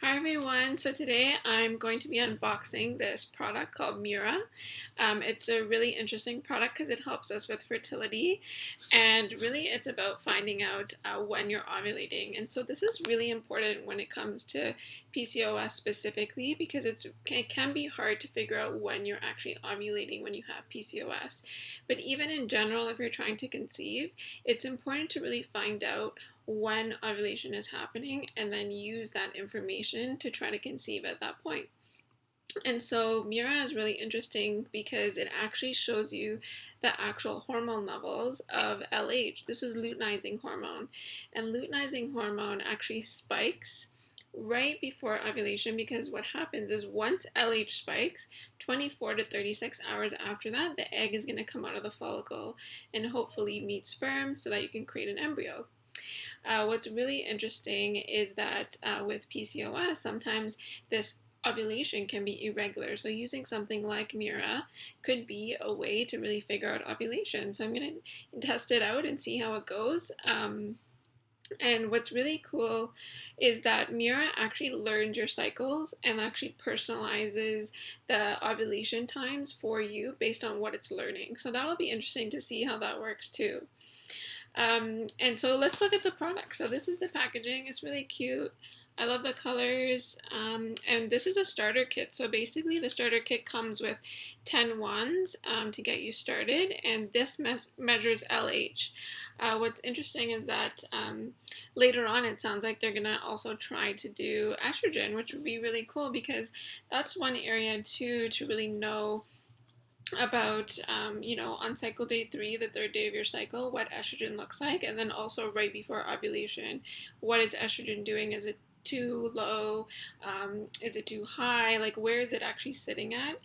Hi everyone, so today I'm going to be unboxing this product called Mira. It's a really interesting product because it helps us with fertility, and really it's about finding out when you're ovulating. And so this is really important when it comes to PCOS specifically because it can be hard to figure out when you're actually ovulating when you have PCOS. But even in general, if you're trying to conceive, it's important to really find out when ovulation is happening and then use that information to try to conceive at that point. And so Mira is really interesting because it actually shows you the actual hormone levels of LH. This is luteinizing hormone. And luteinizing hormone actually spikes right before ovulation because what happens is once LH spikes, 24 to 36 hours after that, the egg is going to come out of the follicle and hopefully meet sperm so that you can create an embryo. What's really interesting is that with PCOS, sometimes this ovulation can be irregular. So using something like Mira could be a way to really figure out ovulation. So I'm going to test it out and see how it goes. And what's really cool is that Mira actually learns your cycles and actually personalizes the ovulation times for you based on what it's learning. So that'll be interesting to see how that works too. And so let's look at the product. So this is the packaging. It's really cute. I love the colors. And this is a starter kit. So basically the starter kit comes with 10 wands to get you started. And this measures LH. What's interesting is that later on it sounds like they're going to also try to do estrogen, which would be really cool because that's one area too to really know about on cycle day 3, the third day of your cycle, what estrogen looks like, and then also right before ovulation, what is estrogen doing? Is it too low? Is it too high? Like, where is it actually sitting at?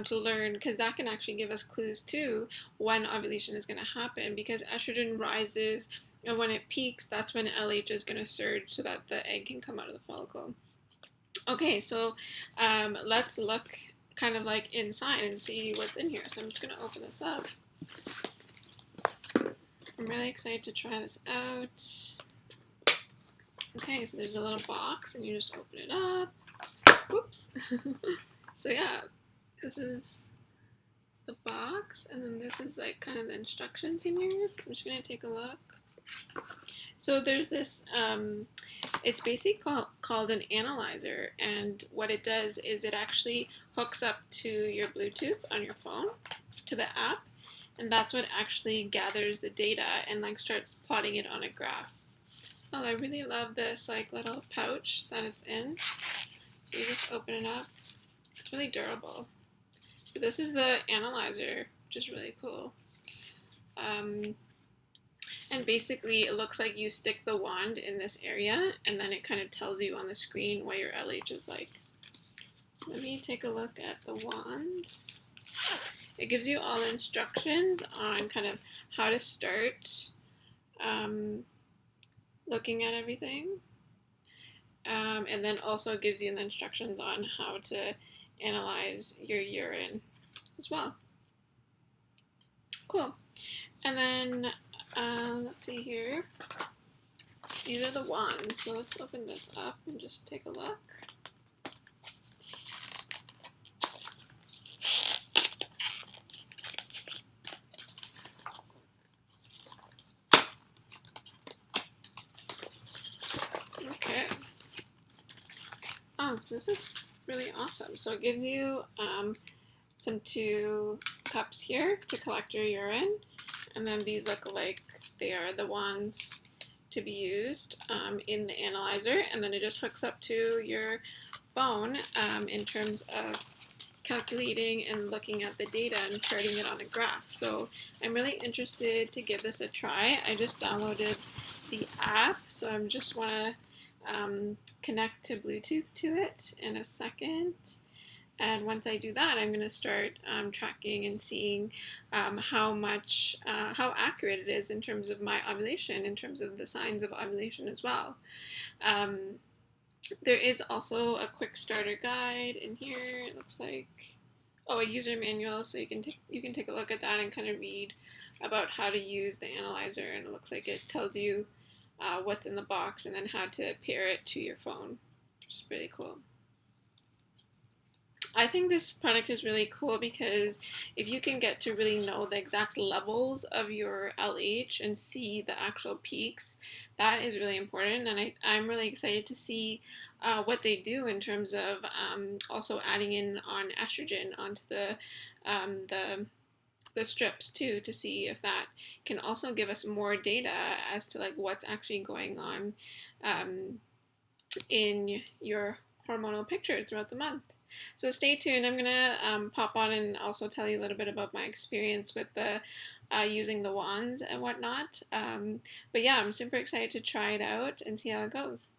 To learn, because that can actually give us clues too when ovulation is going to happen, because estrogen rises and when it peaks, that's when LH is going to surge so that the egg can come out of the follicle. Okay, so let's look kind of like inside and see what's in here. So I'm just going to open this up. I'm really excited to try this out. Okay, so there's a little box and you just open it up. Whoops. So yeah, this is the box, and then this is like kind of the instructions in here. So I'm just going to take a look. So there's this, it's basically called an analyzer, and what it does is it actually hooks up to your Bluetooth on your phone, to the app, and that's what actually gathers the data and like starts plotting it on a graph. Oh, I really love this like little pouch that it's in. So you just open it up. It's really durable. So this is the analyzer, which is really cool. And basically, it looks like you stick the wand in this area, and then it kind of tells you on the screen what your LH is like. So let me take a look at the wand. It gives you all the instructions on kind of how to start looking at everything. And then also gives you the instructions on how to analyze your urine as well. Cool. And then let's see here. These are the wands. So let's open this up and just take a look. Okay. Oh, so this is really awesome. So it gives you some 2 cups here to collect your urine, and then these look like they are the ones to be used in the analyzer, and then it just hooks up to your phone in terms of calculating and looking at the data and charting it on a graph. So I'm really interested to give this a try. I just downloaded the app, so I just want to connect to Bluetooth to it in a second. And once I do that, I'm going to start tracking and seeing how accurate it is in terms of my ovulation, in terms of the signs of ovulation as well. There is also a quick starter guide in here. It looks like, a user manual, so you can take a look at that and kind of read about how to use the analyzer. And it looks like it tells you what's in the box and then how to pair it to your phone. which is really cool. I think this product is really cool because if you can get to really know the exact levels of your LH and see the actual peaks, that is really important. And I'm really excited to see what they do in terms of also adding in on estrogen onto the strips too, to see if that can also give us more data as to like what's actually going on in your hormonal picture throughout the month. So stay tuned. I'm gonna pop on and also tell you a little bit about my experience with the using the wands and whatnot. But yeah, I'm super excited to try it out and see how it goes.